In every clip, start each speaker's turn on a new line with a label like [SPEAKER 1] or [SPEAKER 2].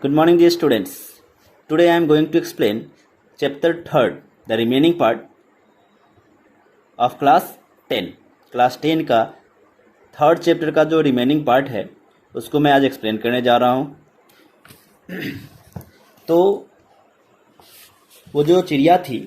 [SPEAKER 1] Good morning, dear students. Today I am going to explain chapter 3rd, the remaining part of class 10. Class 10 का third chapter का जो remaining part है उसको मैं आज explain करने जा रहा हूँ। तो वो जो चिड़िया थी,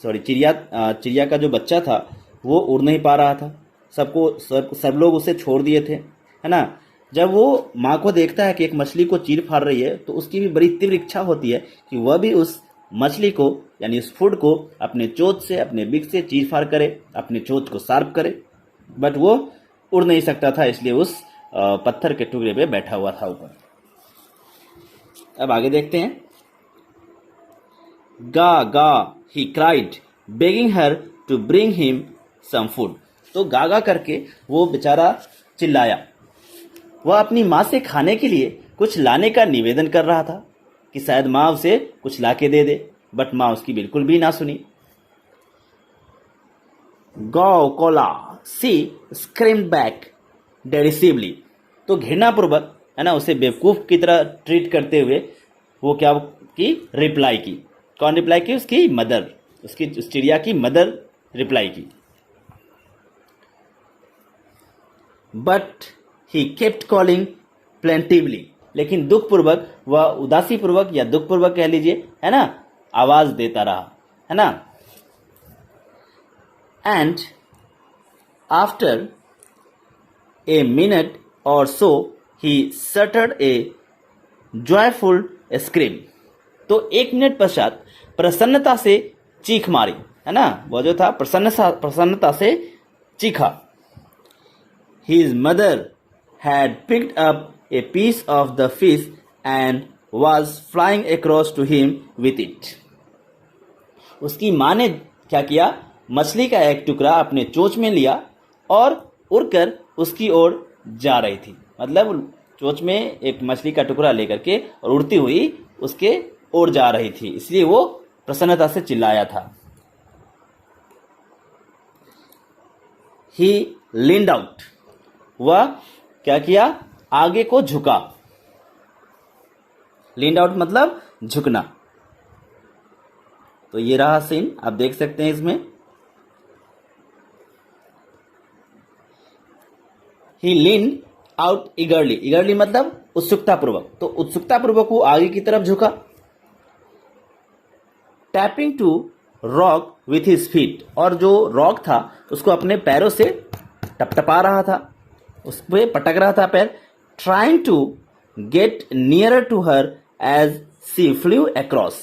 [SPEAKER 1] चिड़िया का जो बच्चा था वो उड़ नहीं पा रहा था। सब लोग उसे छोड़ दिए थे, है ना। जब वो माँ को देखता है कि एक मछली को चीर फाड़ रही है तो उसकी भी बड़ी तीव्र इच्छा होती है कि वह भी उस मछली को यानी उस फूड को अपने चोंच से, अपने बिक से चीर फाड़ करे, अपनी चोंच को शार्प करे। बट वो उड़ नहीं सकता था, इसलिए उस पत्थर के टुकड़े पे बैठा हुआ था ऊपर। अब आगे देखते हैं। Ga ga he cried begging her to bring him some food. तो गा करके वो बेचारा चिल्लाया। वह अपनी माँ से खाने के लिए कुछ लाने का निवेदन कर रहा था कि शायद माँ उसे कुछ लाके दे दे, बट माँ उसकी बिल्कुल भी ना सुनी। गौ कोला सी स्क्रीम्ड बैक डेरिसिवली। तो घृणापूर्वक, है ना, उसे बेवकूफ की तरह ट्रीट करते हुए वो क्या की रिप्लाई की। कौन रिप्लाई की? उसकी मदर, उसकी उस चिड़िया की मदर रिप्लाई की। But he kept calling plaintively. लेकिन दुखपूर्वक, वह उदासीपूर्वक या दुखपूर्वक कह लीजिए, है ना, आवाज देता रहा, है ना। एंड आफ्टर ए मिनट और सो ही सटर्ड ए जॉयफुल स्क्रीम। तो 1 मिनट पश्चात प्रसन्नता से चीख मारी, है ना। वो जो था प्रसन्नता से चीखा। His mother had picked up a piece of the fish and was flying across to him with it. उसकी माँ ने क्या किया? मछली का एक टुकड़ा अपने चोंच में लिया और उड़कर उसकी ओर जा रही थी। मतलब चोंच में एक मछली का टुकड़ा लेकर के और उड़ती हुई उसके ओर जा रही थी, इसलिए वो प्रसन्नता से चिल्लाया था। He leaned out. वह क्या किया? आगे को झुका। लीन्ड आउट मतलब झुकना। तो ये रहा सीन, आप देख सकते हैं इसमें। ही लीन्ड आउट ईगरली। ईगरली मतलब उत्सुकतापूर्वक। तो उत्सुकतापूर्वक वो आगे की तरफ झुका। Tapping to rock with his feet. और जो रॉक था उसको अपने पैरों से टपटपा रहा था, उस पर पटक रहा था पैर। Trying to get nearer to her as she flew across.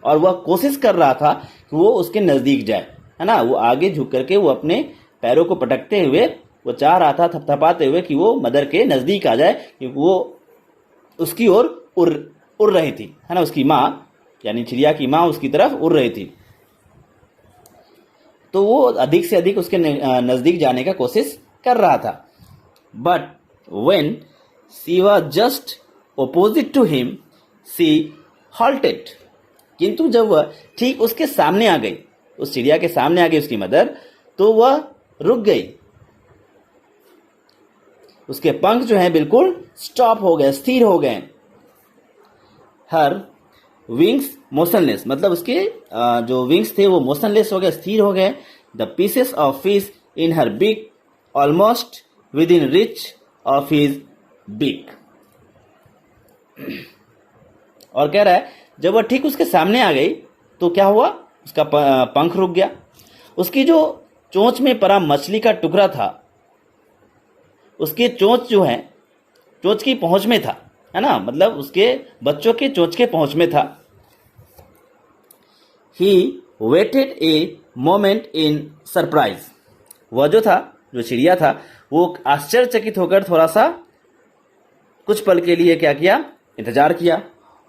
[SPEAKER 1] और वह कोशिश कर रहा था कि वो उसके नजदीक जाए, है ना। वो आगे झुक करके वो अपने पैरों को पटकते हुए वो चाह रहा था, थपथपाते हुए, कि वो मदर के नजदीक आ जाए, क्योंकि वो उसकी ओर उड़ रही थी, है ना। उसकी माँ यानी चिड़िया की माँ उसकी तरफ उड़ रही थी। तो वो अधिक से अधिक उसके नजदीक जाने का कोशिश कर रहा था। But when she was just opposite to him, she halted. किंतु जब वह ठीक उसके सामने आ गई, उस चिड़िया के सामने आ गई उसकी मदर, तो वह रुक गई। उसके पंख जो हैं बिल्कुल स्टॉप हो गए, स्थिर हो गए। हर विंग्स मोशनलेस, मतलब उसके जो विंग्स थे वो मोशनलेस हो गए, स्थिर हो गए। The pieces of fish in her big almost within reach of his beak. और कह रहा है जब वह ठीक उसके सामने आ गई तो क्या हुआ? उसका पंख रुक गया। उसकी जो चोंच में पड़ा मछली का टुकड़ा था, उसके चोंच जो है चोंच की पहुंच में था, है ना, मतलब उसके बच्चों के चोंच के पहुंच में था। He waited a moment in surprise. वह जो था, जो चिड़िया था, वो आश्चर्यचकित होकर थोड़ा सा कुछ पल के लिए क्या किया? इंतजार किया।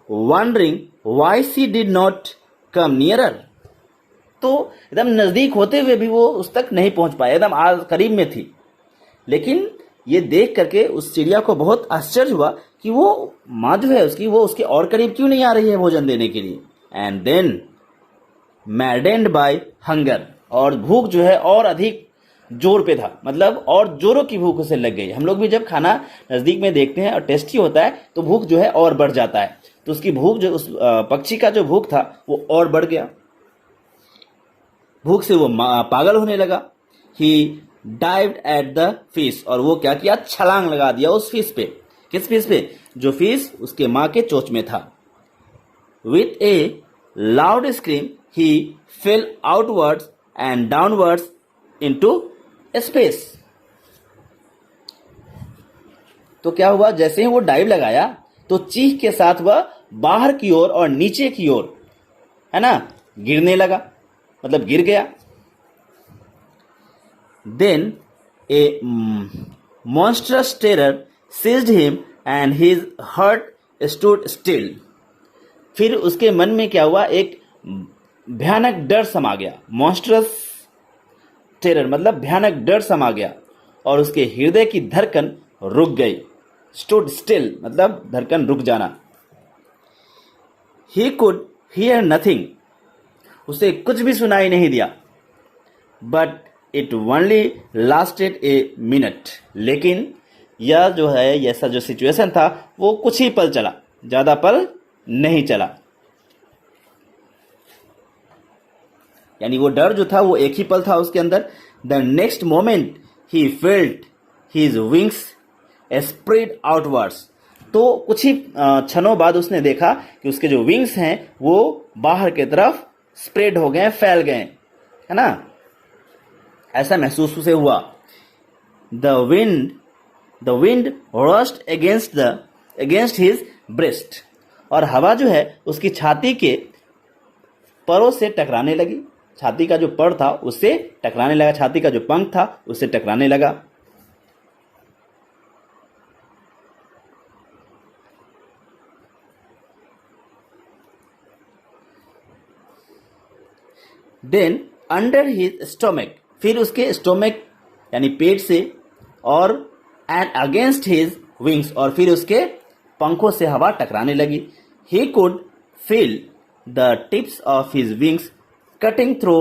[SPEAKER 1] Wondering why she did not come nearer. तो एकदम नजदीक होते हुए भी वो उस तक नहीं पहुंच पाया, एकदम करीब में थी। लेकिन ये देख करके उस चिड़िया को बहुत आश्चर्य हुआ कि वो माँ जो है उसकी, वो उसके और करीब क्यों नहीं आ रही है भोजन देने के लिए। And then maddened by hunger. और भूख जो है और अधिक जोर पे था, मतलब और जोरों की भूख उसे लग गई। हम लोग भी जब खाना नजदीक में देखते हैं और टेस्टी होता है तो भूख जो है और बढ़ जाता है, तो उसकी भूख जो उस पक्षी का जो भूख था वो और बढ़ गया, भूख से वो पागल होने लगा। ही डाइव्ड एट द फिश, और वो क्या किया, छलांग लगा दिया उस फिश पे। किस फिश पे? जो फिश उसके माँ के चोंच में था। With A loud scream he fail outwards and downwards into space. तो क्या हुआ, जैसे ही वो डाइव लगाया तो चीख के साथ वह बाहर की ओर और नीचे की ओर, है ना, गिरने लगा, मतलब गिर गया। Then A monstrous terror seized him and his heart stood still। फिर उसके मन में क्या हुआ, एक भयानक डर समा गया। मॉन्स्ट्रस टेरर मतलब भयानक डर समा गया और उसके हृदय की धड़कन रुक गई। स्टूड स्टिल मतलब धड़कन रुक जाना। ही कुड हियर नथिंग, उसे कुछ भी सुनाई नहीं दिया। But it only lasted a minute, लेकिन यह जो है, ऐसा जो सिचुएशन था वो कुछ ही पल चला, ज्यादा पल नहीं चला। यानी वो डर जो था वो एक ही पल था उसके अंदर। The next moment he felt his wings spread outwards. तो कुछ ही क्षणों बाद उसने देखा कि उसके जो विंग्स हैं वो बाहर की तरफ स्प्रेड हो गए, फैल गए, है ना, ऐसा महसूस उसे हुआ। The wind rust against his breast, और हवा जो है उसकी छाती के परों से टकराने लगी। छाती का जो पर था उससे टकराने लगा, छाती का जो पंख था उससे टकराने लगा। देन अंडर हिज स्टोमक, फिर उसके स्टोमक यानी पेट से, और एंड अगेंस्ट हिज विंग्स, और फिर उसके पंखों से हवा टकराने लगी। He could feel the tips of his wings cutting through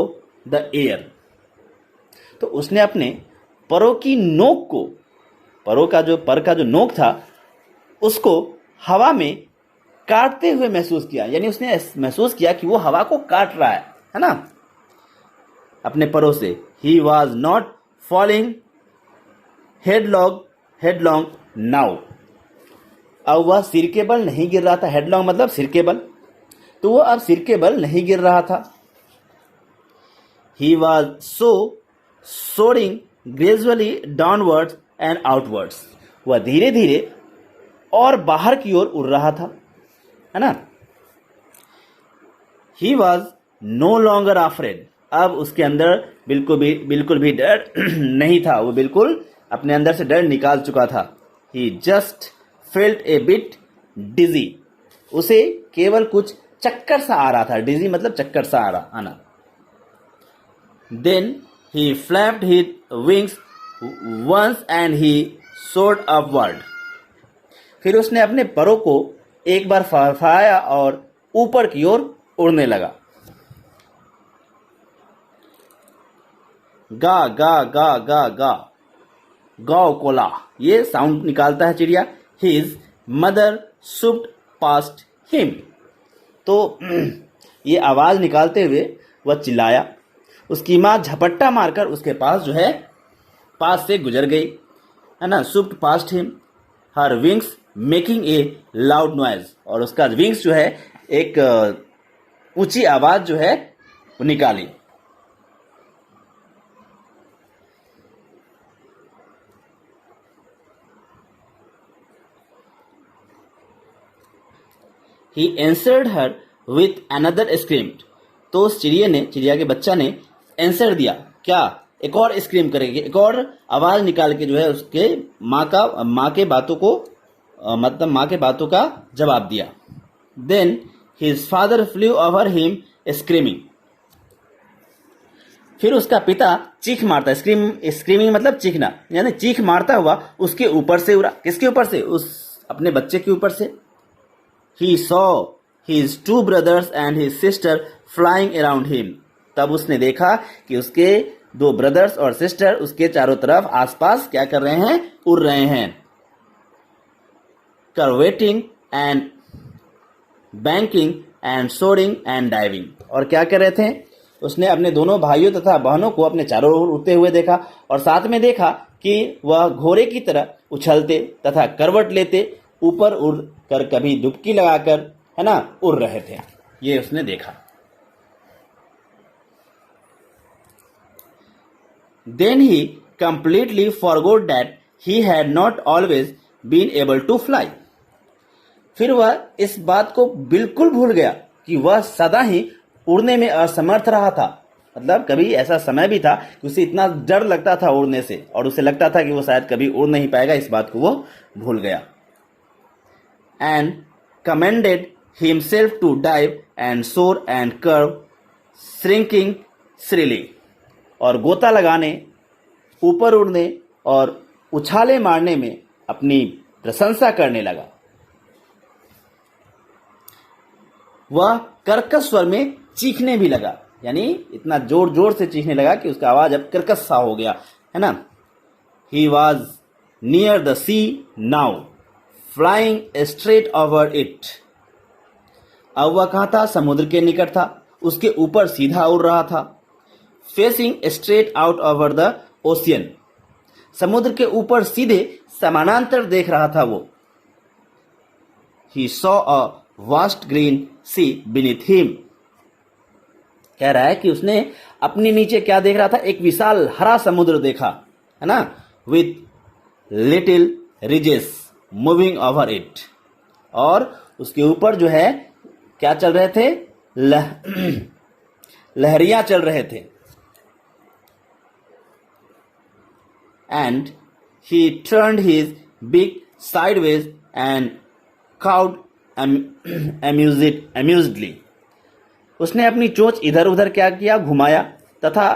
[SPEAKER 1] the air. तो उसने अपने परों की नोक को, पर का जो नोक था उसको हवा में काटते हुए महसूस किया। यानी उसने महसूस किया कि वो हवा को काट रहा है ना, अपने परों से। He was not falling headlong now, अब वह सिरकेबल नहीं गिर रहा था। हेडलॉन्ग मतलब सिरकेबल, तो वह अब सिरकेबल नहीं गिर रहा था। He was soaring gradually downwards and outwards, वह धीरे धीरे और बाहर की ओर उड़ रहा था, है ना। He was no longer afraid, अब उसके अंदर बिल्कुल भी डर नहीं था, वो बिल्कुल अपने अंदर से डर निकाल चुका था। ही जस्ट फेल्ट ए बिट डिजी, उसे केवल कुछ चक्कर सा आ रहा था। डिजी मतलब चक्कर सा आना। Then he flapped his wings once and he soared upward, फिर उसने अपने परों को एक बार फड़फड़ाया और ऊपर की ओर उड़ने लगा। गा गा गा गा गा, गाओ कोला, ये साउंड निकालता है चिड़िया। हिज मदर सुप्ड पास्ट हिम, तो ये आवाज निकालते हुए वह चिल्लाया। उसकी माँ झपट्टा मारकर उसके पास जो है पास से गुजर गई, है ना। Swooped past him her wings making a loud noise, और उसका विंग्स जो है एक ऊंची आवाज जो है वो निकाली। He answered her with another scream, तो उस चिड़िया के बच्चा ने आंसर दिया, क्या, एक और स्क्रीम करेगी, एक और आवाज निकाल के जो है उसके माँ के बातों को मतलब माँ के बातों का जवाब दिया। Then his father flew over him screaming, फिर उसका पिता चीख मारता, स्क्रीमिंग मतलब चीखना, यानी चीख मारता हुआ उसके ऊपर से उड़ा। किसके ऊपर से? उस अपने बच्चे के ऊपर से। He saw his two brothers and his sister flying around him, तब उसने देखा कि उसके दो ब्रदर्स और सिस्टर उसके चारों तरफ आसपास क्या कर रहे हैं, उड़ रहे हैं। Curveting and banking and soaring and diving, और क्या कर रहे थे, उसने अपने दोनों भाइयों तथा बहनों को अपने चारों ओर उड़ते हुए देखा और साथ में देखा कि वह घोड़े की तरह उछलते तथा करवट लेते ऊपर उड़ कर कभी डुबकी लगाकर, है ना, उड़ रहे थे। ये उसने देखा। Then he completely forgot that he had not always been able to fly. फिर वह इस बात को बिल्कुल भूल गया कि वह सदा ही उड़ने में असमर्थ रहा था। मतलब कभी ऐसा समय भी था कि उसे इतना डर लगता था उड़ने से और उसे लगता था कि वो शायद कभी उड़ नहीं पाएगा, इस बात को वो भूल गया। And commended himself to dive and soar and curve, shrinking shrilly. और गोता लगाने, ऊपर उड़ने और उछाले मारने में अपनी प्रशंसा करने लगा। वह कर्कश स्वर में चीखने भी लगा, यानी इतना जोर जोर से चीखने लगा कि उसका आवाज अब कर्कश सा हो गया, है ना। He was near the sea now, flying straight over it. अब वह कहाँ था, समुद्र के निकट था, उसके ऊपर सीधा उड़ रहा था। Facing straight out over the ocean, समुद्र के ऊपर सीधे समानांतर देख रहा था वो। He saw a vast green sea beneath him. कह रहा है कि उसने अपने नीचे क्या देख रहा था, एक विशाल हरा समुद्र देखा, है ना, with little ridges moving over it. और उसके ऊपर जो है क्या चल रहे थे, लहरियां चल रहे थे। And he turned his beak sideways and cawed amusedly. उसने अपनी चोंच इधर उधर क्या किया, घुमाया तथा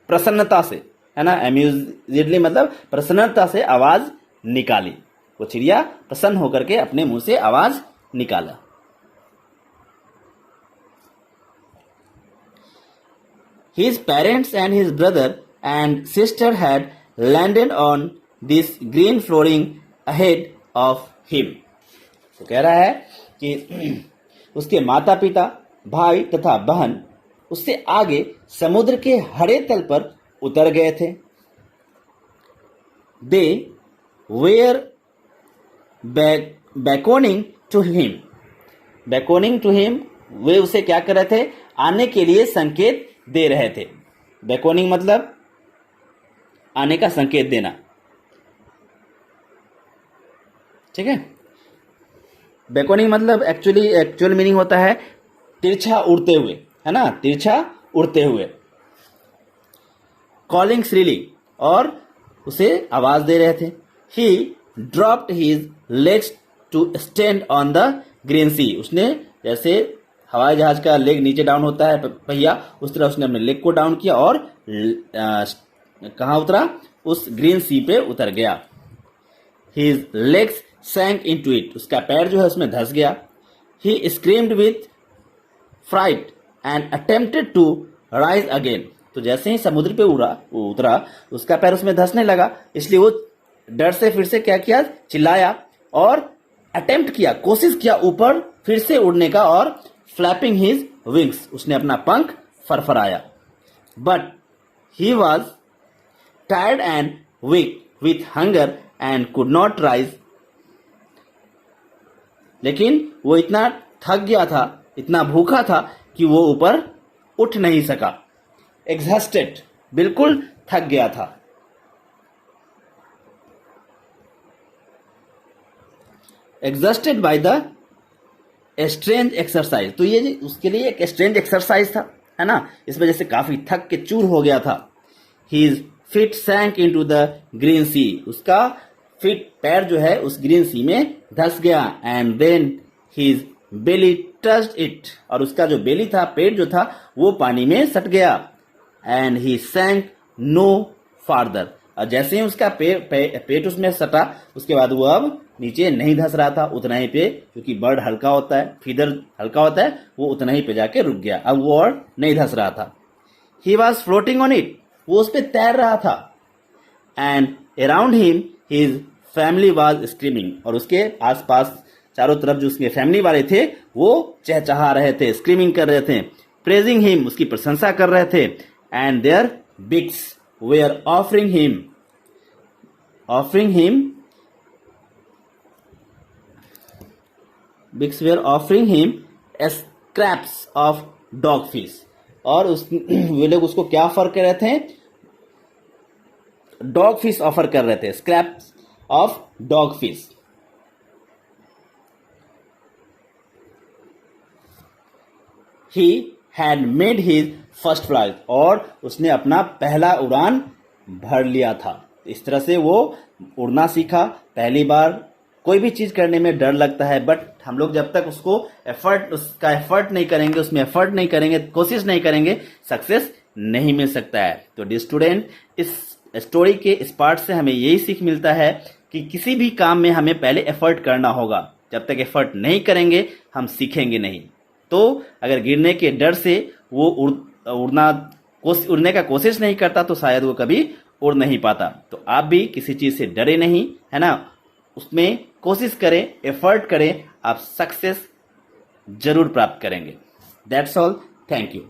[SPEAKER 1] प्रसन्नता से, है ना, amusedly मतलब प्रसन्नता से आवाज निकाली। वो चिड़िया प्रसन्न होकर के अपने मुंह से आवाज निकाला। His parents and his brother and sister had landed on this green flooring ahead of him. तो कह रहा है कि उसके माता पिता, भाई तथा बहन उससे आगे समुद्र के हरे तल पर उतर गए थे। They were beckoning to him. Beckoning to him, वे उसे क्या कर रहे थे, आने के लिए संकेत दे रहे थे। Beckoning मतलब आने का संकेत देना, ठीक है। बेकोनिंग मतलब एक्चुअल मीनिंग होता है तिरछा उड़ते हुए, है ना, तिरछा उड़ते हुए। कॉलिंग श्रीली, और उसे आवाज दे रहे थे। He dropped his legs to stand on the green sea, उसने जैसे हवाई जहाज का लेग नीचे डाउन होता है पहिया, उस तरह उसने अपने लेग को डाउन किया और कहाँ उतरा, उस ग्रीन सी पे उतर गया। His legs sank into it, उसका पैर जो है उसमें धंस गया। He screamed with fright and attempted to rise again. तो जैसे ही समुद्र पे उतरा उसका पैर उसमें धंसने लगा, इसलिए वो डर से फिर से क्या किया, चिल्लाया और अटेम्प्ट किया, कोशिश किया ऊपर फिर से उड़ने का, और फ्लैपिंग हिज विंग्स, उसने अपना पंख फरफराया। But he was tired and weak with hunger and could not rise, लेकिन वो इतना थक गया था, इतना भूखा था कि वो ऊपर उठ नहीं सका। एग्जॉस्टेड, बिल्कुल थक गया था। Exhausted by the strange exercise, तो ये उसके लिए एक स्ट्रेंज एक्सरसाइज था, है ना, इस वजह से काफी थक के चूर हो गया था। His feet sank into the green sea, उसका फिट पैर जो है उस ग्रीन सी में धंस गया। And then his belly touched it, और उसका जो बेली था, पेट जो था, वो पानी में सट गया। And he sank no farther, और जैसे ही उसका पेट उसमें सटा, उसके बाद वो अब नीचे नहीं धंस रहा था, उतना ही पे, क्योंकि बर्ड हल्का होता है, फीदर हल्का होता है, वो उतना ही पे जाके रुक गया, अब वो और नहीं धंस रहा था। He was floating on it, वो उस पर तैर रहा था। And around him his family was screaming, और उसके आसपास चारों तरफ जो उसके फैमिली वाले थे वो चहचहा रहे थे, स्क्रीमिंग कर रहे थे, प्रेजिंग हिम, उसकी प्रशंसा कर रहे थे। And their bigs were offering him scraps of dog fish, और उस वे लोग उसको क्या ऑफर कर रहे थे, डॉग फिश ऑफर कर रहे थे, scraps of dog fish. He had made his first flight, और उसने अपना पहला उड़ान भर लिया था। इस तरह से वो उड़ना सीखा। पहली बार कोई भी चीज करने में डर लगता है, बट हम लोग जब तक उसको उसका एफर्ट नहीं करेंगे, उसमें एफर्ट नहीं करेंगे, कोशिश नहीं करेंगे, सक्सेस नहीं मिल सकता है। तो डी स्टूडेंट, इस स्टोरी के इस पार्ट से हमें यही सीख मिलता है कि किसी भी काम में हमें पहले एफर्ट करना होगा। जब तक एफर्ट नहीं करेंगे हम सीखेंगे नहीं। तो अगर गिरने के डर से वो उड़ने का कोशिश नहीं करता तो शायद वो कभी उड़ नहीं पाता। तो आप भी किसी चीज से डरे नहीं, है ना, उसमें कोशिश करें, एफर्ट करें, आप सक्सेस जरूर प्राप्त करेंगे। That's all, thank you.